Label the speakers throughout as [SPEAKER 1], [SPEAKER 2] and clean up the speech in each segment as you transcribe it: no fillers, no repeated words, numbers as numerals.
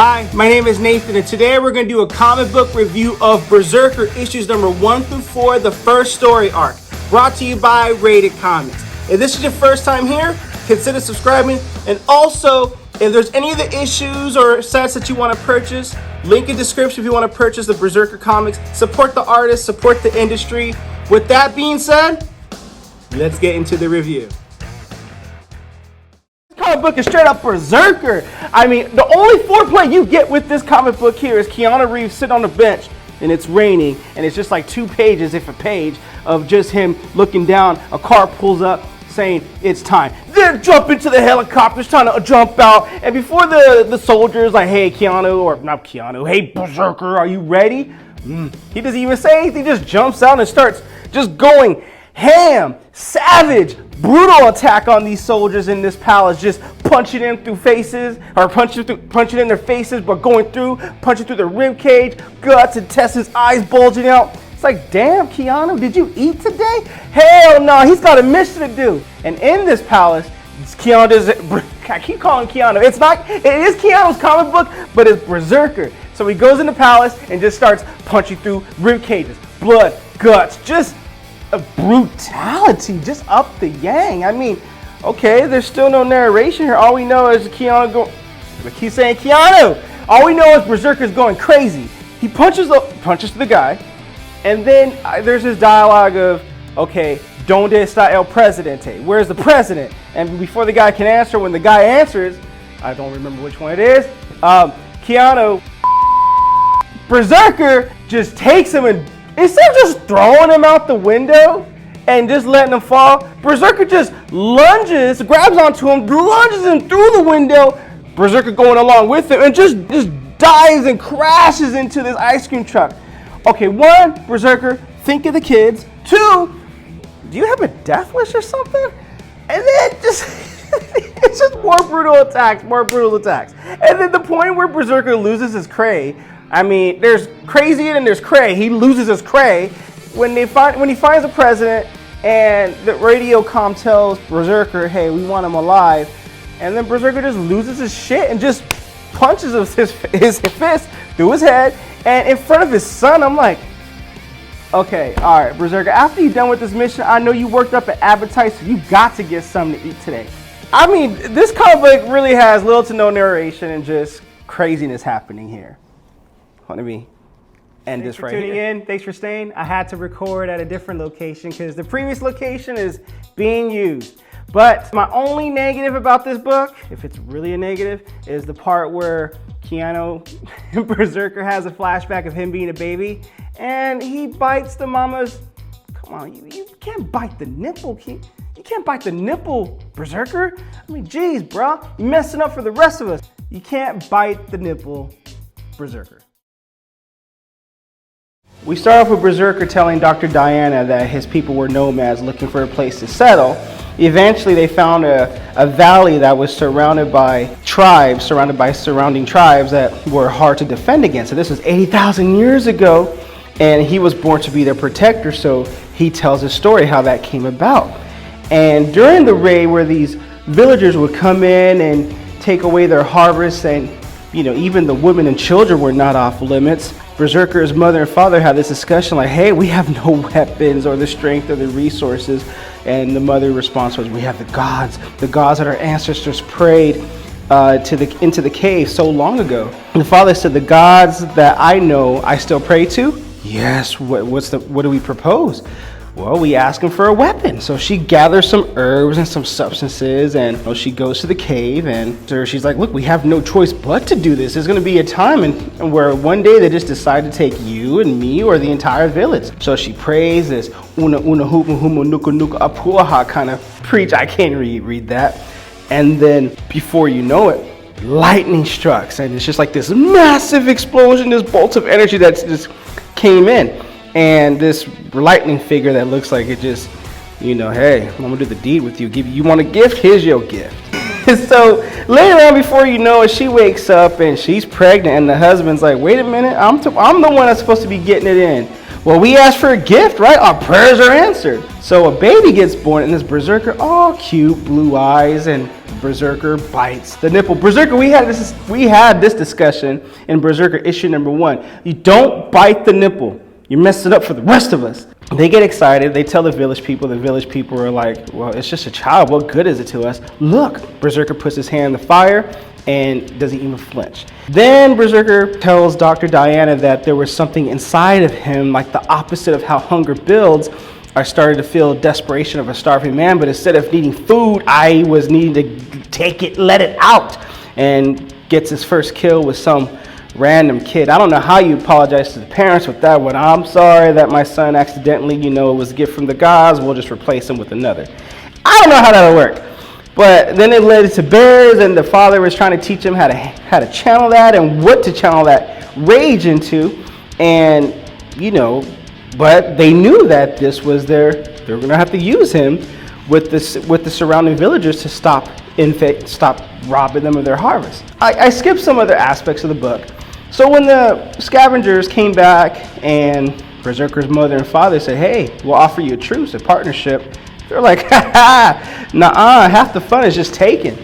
[SPEAKER 1] Hi, my name is Nathan, and today we're going to do a comic book review of Berserker issues number 1 through 4, the first story arc, brought to you by RatedComics. If this is your first time here, consider subscribing, and also, if there's any of the issues or sets that you want to purchase, link in description if you want to purchase the Berserker comics. Support the artists, support the industry. With that being said, let's get into the review. Comic book is straight up Berserker. I mean, the only foreplay you get with this comic book here is Keanu Reeves sitting on the bench and it's raining and it's just like 2 pages, if a page, of just him looking down. A car pulls up saying it's time. Then jump into the helicopters trying to jump out, and before the soldiers like, hey Keanu, or not Keanu, hey Berserker, are you ready? He doesn't even say anything, just jumps out and starts just going ham, savage, brutal attack on these soldiers in this palace, just punching them through faces, or punching in their faces, but going through, punching through their rib cage, guts, intestines, eyes bulging out. It's like, damn, Keanu, did you eat today? Hell no, he's got a mission to do. And in this palace, I keep calling Keanu. It is Keanu's comic book, but it's Berserker. So he goes in the palace and just starts punching through rib cages, blood, guts, just a brutality, just up the yang. I mean, okay, there's still no narration here. All we know is Keanu I keep saying Keanu. All we know is Berserker's going crazy. He punches the guy, and then there's this dialogue of, okay, donde está el presidente? Where's the president? And before the guy can answer, when the guy answers, I don't remember which one it is, Keanu, Berserker just takes him, and instead of just throwing him out the window and just letting him fall, Berserker just lunges, grabs onto him, lunges him through the window, Berserker going along with him, and just dives and crashes into this ice cream truck. Okay, 1, Berserker, think of the kids. 2, do you have a death wish or something? And then it's just more brutal attacks. And then the point where Berserker loses his cray. I mean, there's crazy and there's cray. He loses his cray when he finds the president, and the radio comm tells Berserker, hey, we want him alive. And then Berserker just loses his shit and just punches his fist through his head and in front of his son. I'm like, okay, all right, Berserker, after you're done with this mission, I know you worked up an appetite, so you got to get something to eat today. I mean, this comic book really has little to no narration and just craziness happening here. Let me end this right here. Thanks for tuning in. Thanks for staying. I had to record at a different location because the previous location is being used. But my only negative about this book, if it's really a negative, is the part where Keanu Berserker has a flashback of him being a baby and he bites the mama's. Come on, you can't bite the nipple, you can't bite the nipple, Berserker. I mean, geez, bro, you're messing up for the rest of us. You can't bite the nipple, Berserker. We start off with Berserker telling Dr. Diana that his people were nomads looking for a place to settle. Eventually they found a valley that was surrounded by surrounding tribes that were hard to defend against. So this was 80,000 years ago, and he was born to be their protector, so he tells his story how that came about. And during the raid, where these villagers would come in and take away their harvests, and even the women and children were not off limits, Berserker's mother and father had this discussion like, hey, we have no weapons or the strength or the resources. And the mother response was, we have the gods that our ancestors prayed into the cave so long ago. And the father said, the gods that I know I still pray to? Yes, what do we propose? Well, we ask him for a weapon. So she gathers some herbs and some substances, and she goes to the cave, and she's like, look, we have no choice but to do this. There's going to be a time where one day they just decide to take you and me or the entire village. So she prays this una hupa huma nuka nuka apuaha kind of preach. I can't read that. And then before you know it, lightning strikes, and it's just like this massive explosion, this bolt of energy that just came in. And this lightning figure that looks like it just, hey, I'm gonna do the deed with you. You want a gift? Here's your gift. So later on, before you know it, she wakes up and she's pregnant, and the husband's like, wait a minute, I'm the one that's supposed to be getting it in. Well, we asked for a gift, right? Our prayers are answered. So a baby gets born, and this Berserker, all cute, blue eyes and Berserker bites the nipple. Berserker, we had this discussion in Berserker issue number 1. You don't bite the nipple. You mess it up for the rest of us. They get excited. They tell the village people. The village people are like, well, it's just a child. What good is it to us? Look, Berserker puts his hand in the fire and doesn't even flinch. Then Berserker tells Dr. Diana that there was something inside of him, like the opposite of how hunger builds. I started to feel desperation of a starving man, but instead of needing food, I was needing to take it, let it out, and gets his first kill with some random kid. I don't know how you apologize to the parents with that one. I'm sorry that my son accidentally, it was a gift from the gods. We'll just replace him with another. I don't know how that'll work. But then it led to bears, and the father was trying to teach him how to channel that and what to channel that rage into. And, but they knew that this was they were going to have to use him with the surrounding villagers to stop robbing them of their harvest. I skipped some other aspects of the book. So when the scavengers came back and Berserker's mother and father said, hey, we'll offer you a truce, a partnership, they're like, nah, half the fun is just taken.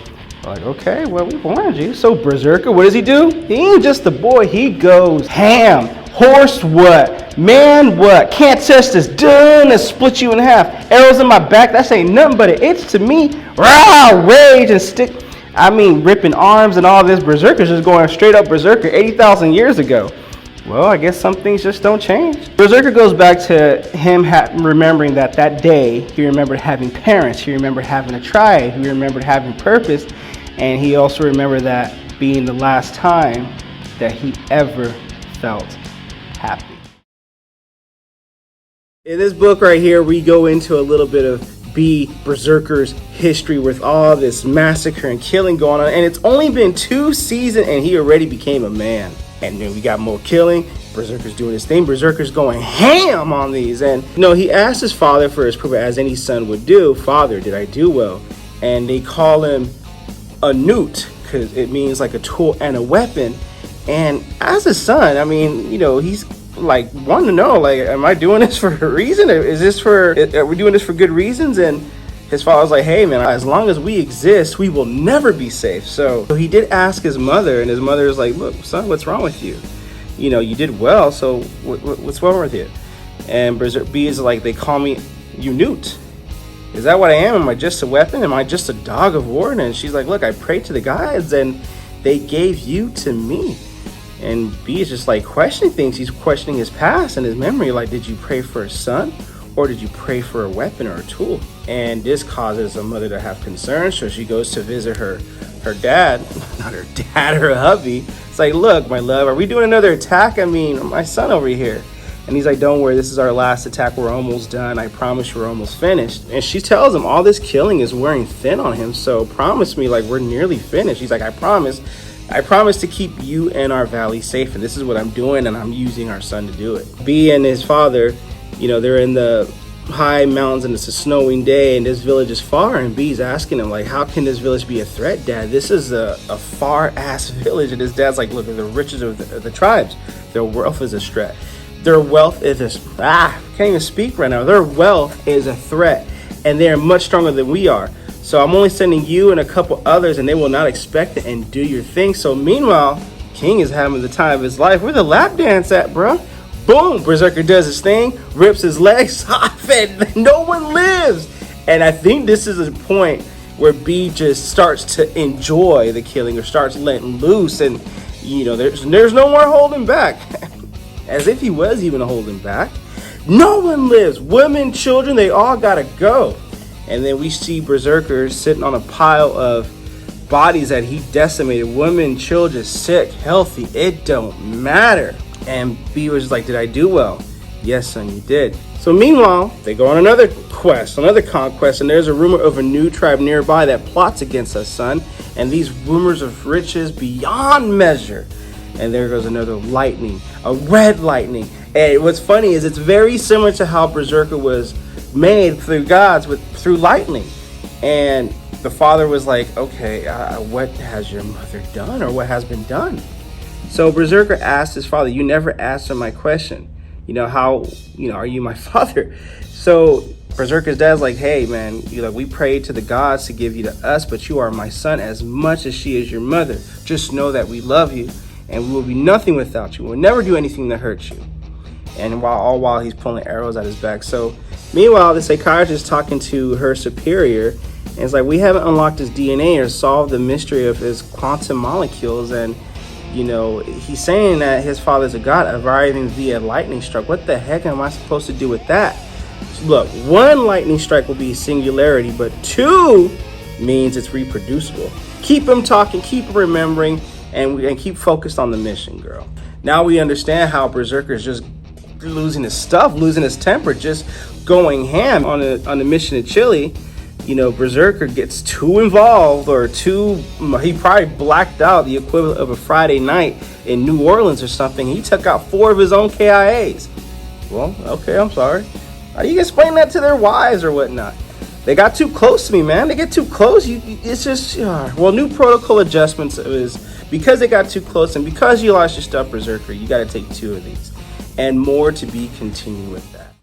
[SPEAKER 1] Like, okay, well, we wanted you. So Berserker, what does he do? He ain't just a boy, he goes ham. Horse what? Man what? Can't touch this. Done. Let's split you in half. Arrows in my back, that's ain't nothing but an itch to me. Rah, rage and stick. Ripping arms and all this. Berserker's just going straight up Berserker 80,000 years ago. Well, I guess some things just don't change. Berserker goes back to him remembering that day he remembered having parents, he remembered having a tribe, he remembered having purpose, and he also remembered that being the last time that he ever felt happy. In this book right here, we go into a little bit of BRZRKR's history with all this massacre and killing going on, and it's only been 2 seasons and he already became a man. And then we got more killing. Berserker's doing his thing. Berserker's going ham on these. And he asked his father for his proof, as any son would do. Father, did I do well? And they call him a newt because it means like a tool and a weapon. And as a son, he's like wanting to know, like, am I doing this for a reason? Are we doing this for good reasons? And his father was like, hey man, as long as we exist, we will never be safe. So he did ask his mother, and his mother was like, look, son, what's wrong with you? You did well, so what's wrong with you? And B is like, they call me Newt. Is that what I am? Am I just a weapon? Am I just a dog of war? And she's like, look, I prayed to the gods and they gave you to me. And B is just like questioning things. He's questioning his past and his memory. Like, did you pray for a son? Or did you pray for a weapon or a tool? And this causes a mother to have concerns, so she goes to visit her dad, not her dad, her hubby. It's like, look, my love, are we doing another attack? My son over here. And he's like, don't worry, this is our last attack. We're almost done. I promise we're almost finished. And she tells him all this killing is wearing thin on him, so promise me, like, we're nearly finished. He's like, I promise to keep you and our valley safe, and this is what I'm doing, and I'm using our son to do it. B and his father, they're in the high mountains and it's a snowing day and this village is far, and B's asking him, like, how can this village be a threat, Dad? This is a far ass village. And his dad's like, look, they're the richest of the tribes. Their wealth is a threat. Their wealth is can't even speak right now. Their wealth is a threat and they're much stronger than we are. So I'm only sending you and a couple others and they will not expect it, and do your thing. So meanwhile, King is having the time of his life. Where the lap dance at, bro? Boom, Berserker does his thing, rips his legs off, and no one lives. And I think this is a point where B just starts to enjoy the killing, or starts letting loose, and there's no more holding back. As if he was even holding back. No one lives. Women, children, they all gotta go. And then we see Berserker sitting on a pile of bodies that he decimated. Women, children, sick, healthy, it don't matter. And B was like, did I do well? Yes, son, you did. So meanwhile, they go on another quest, another conquest, and there's a rumor of a new tribe nearby that plots against us, son. And these rumors of riches beyond measure. And there goes another lightning, a red lightning. And what's funny is it's very similar to how Berserker was made through gods, through lightning. And the father was like, okay, what has your mother done, or what has been done? So Berserker asked his father, you never answered my question. How, are you my father? So Berserker's dad's like, hey man, we prayed to the gods to give you to us, but you are my son as much as she is your mother. Just know that we love you and we will be nothing without you. We'll never do anything that hurts you. And while he's pulling arrows out his back. So meanwhile, the psychiatrist is talking to her superior, and it's like, we haven't unlocked his DNA or solved the mystery of his quantum molecules. And he's saying that his father's a god arriving via lightning strike. What the heck am I supposed to do with that? Look, 1 lightning strike will be singularity, but 2 means it's reproducible. Keep him talking, keep him remembering, and keep focused on the mission, girl. Now we understand how Berserker is just losing his stuff, losing his temper, just going ham on the mission to Chile. Berserker gets too involved, or he probably blacked out, the equivalent of a Friday night in New Orleans or something. He took out 4 of his own KIAs. Well, okay, I'm sorry. How do you explain that to their wives or whatnot? They got too close to me, man. They get too close. It's just, well, new protocol adjustments is because they got too close, and because you lost your stuff, Berserker, you got to take 2 of these. And more to be continued with that.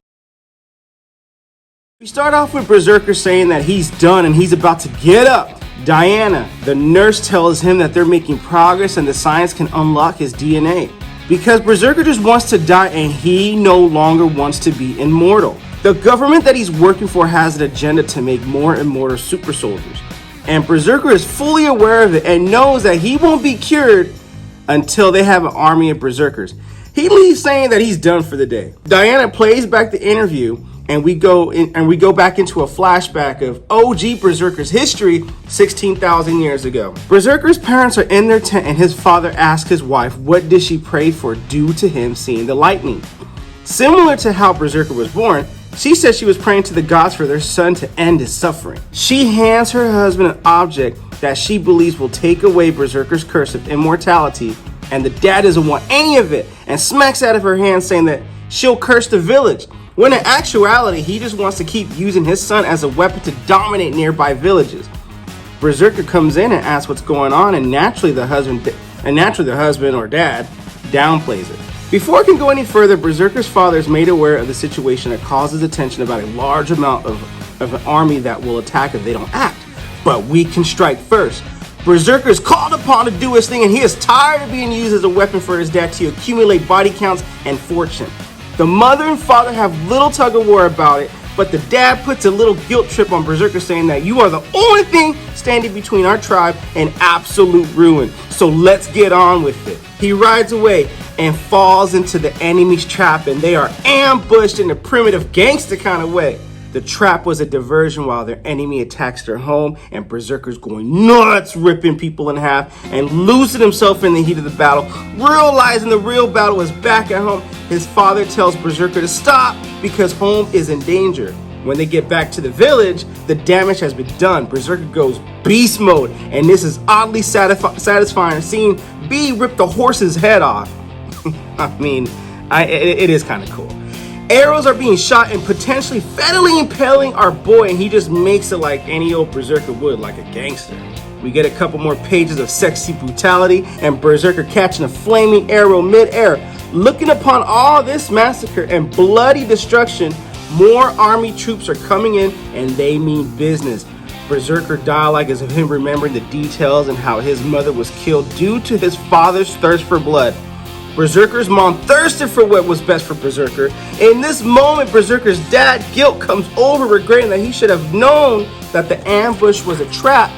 [SPEAKER 1] We start off with Berserker saying that he's done and he's about to get up. Diana, the nurse, tells him that they're making progress and the science can unlock his DNA. Because Berserker just wants to die and he no longer wants to be immortal. The government that he's working for has an agenda to make more immortal super soldiers. And Berserker is fully aware of it and knows that he won't be cured until they have an army of Berserkers. He leaves saying that he's done for the day. Diana plays back the interview, and we go back into a flashback of OG Berserker's history 16,000 years ago. Berserker's parents are in their tent, and his father asks his wife what did she pray for due to him seeing the lightning. Similar to how Berserker was born, she says she was praying to the gods for their son to end his suffering. She hands her husband an object that she believes will take away Berserker's curse of immortality, and the dad doesn't want any of it and smacks out of her hand saying that she'll curse the village, when in actuality he just wants to keep using his son as a weapon to dominate nearby villages. Berserker comes in and asks what's going on, and naturally the husband or dad downplays it. Before it can go any further, Berserker's father is made aware of the situation that causes attention about a large amount of an army that will attack if they don't act. But we can strike first. Berserker is called upon to do his thing, and he is tired of being used as a weapon for his dad to accumulate body counts and fortune. The mother and father have little tug of war about it, but the dad puts a little guilt trip on Berserker, saying that you are the only thing standing between our tribe and absolute ruin, so let's get on with it. He rides away and falls into the enemy's trap, and they are ambushed in a primitive gangster kind of way. The trap was a diversion while their enemy attacks their home, and Berserker's going nuts, ripping people in half and losing himself in the heat of the battle. Realizing the real battle is back at home, his father tells Berserker to stop because home is in danger. When they get back to the village, the damage has been done. Berserker goes beast mode, and this is oddly satisfying, seeing B rip the horse's head off. I mean, it is kind of cool. Arrows are being shot and potentially fatally impaling our boy, and he just makes it like any old Berserker would, like a gangster. We get a couple more pages of sexy brutality and Berserker catching a flaming arrow mid-air. Looking upon all this massacre and bloody destruction, more army troops are coming in and they mean business. Berserker dialogue is of him remembering the details and how his mother was killed due to his father's thirst for blood. Berserker's mom thirsted for what was best for Berserker. In this moment, Berserker's dad guilt comes over, regretting that he should have known that the ambush was a trap.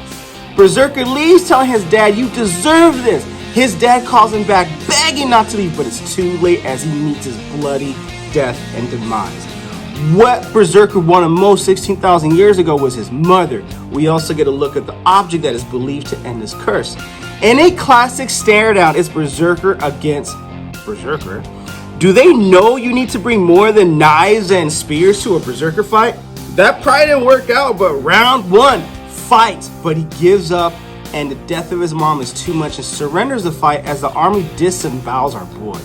[SPEAKER 1] Berserker leaves telling his dad, "You deserve this." His dad calls him back, begging not to leave, but it's too late as he meets his bloody death and demise. What Berserker wanted most 16,000 years ago was his mother. We also get a look at the object that is believed to end his curse. In a classic stare down, it's Berserker against Berserker. Do they know you need to bring more than knives and spears to a Berserker fight? That probably didn't work out, but round one, fight. But he gives up, and the death of his mom is too much and surrenders the fight as the army disembowels our boy.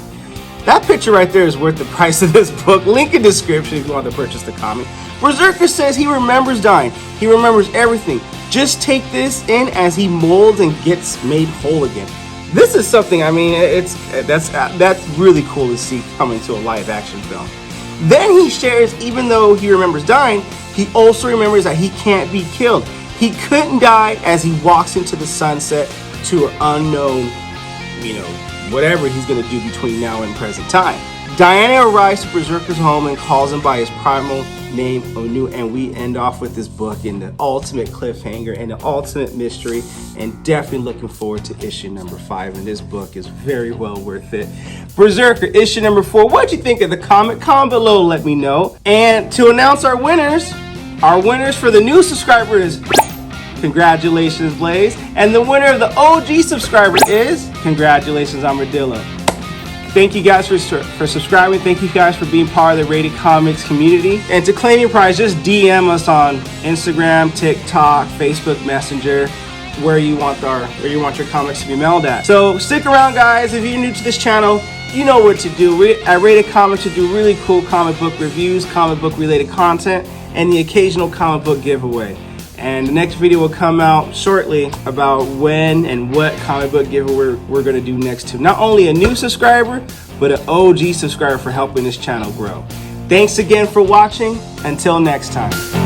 [SPEAKER 1] That picture right there is worth the price of this book. Link in description if you want to purchase the comic. Berserker says he remembers dying. He remembers everything. Just take this in as he molds and gets made whole again. This is something, I mean, that's really cool to see coming to a live action film. Then he shares, even though he remembers dying, He also remembers that he can't be killed. He couldn't die as he walks into the sunset to an unknown, whatever he's going to do between now and present time. Diana arrives to Berserker's home and calls him by his primal name, Onu, and we end off with this book in the ultimate cliffhanger and the ultimate mystery, and definitely looking forward to issue number 5, and this book is very well worth it. Berserker issue number 4, what'd you think of the comic? Comment below, let me know. And to announce our winners for the new subscriber is, congratulations Blaze, and the winner of the OG subscriber is, congratulations Armadillo. Thank you guys for subscribing. Thank you guys for being part of the Rated Comics community. And to claim your prize, just DM us on Instagram, TikTok, Facebook Messenger, where you want your comics to be mailed at. So stick around, guys. If you're new to this channel, you know what to do. At Rated Comics, we do really cool comic book reviews, comic book related content, and the occasional comic book giveaway. And the next video will come out shortly about when and what comic book giveaway we're going to do next to not only a new subscriber, but an OG subscriber for helping this channel grow. Thanks again for watching. Until next time.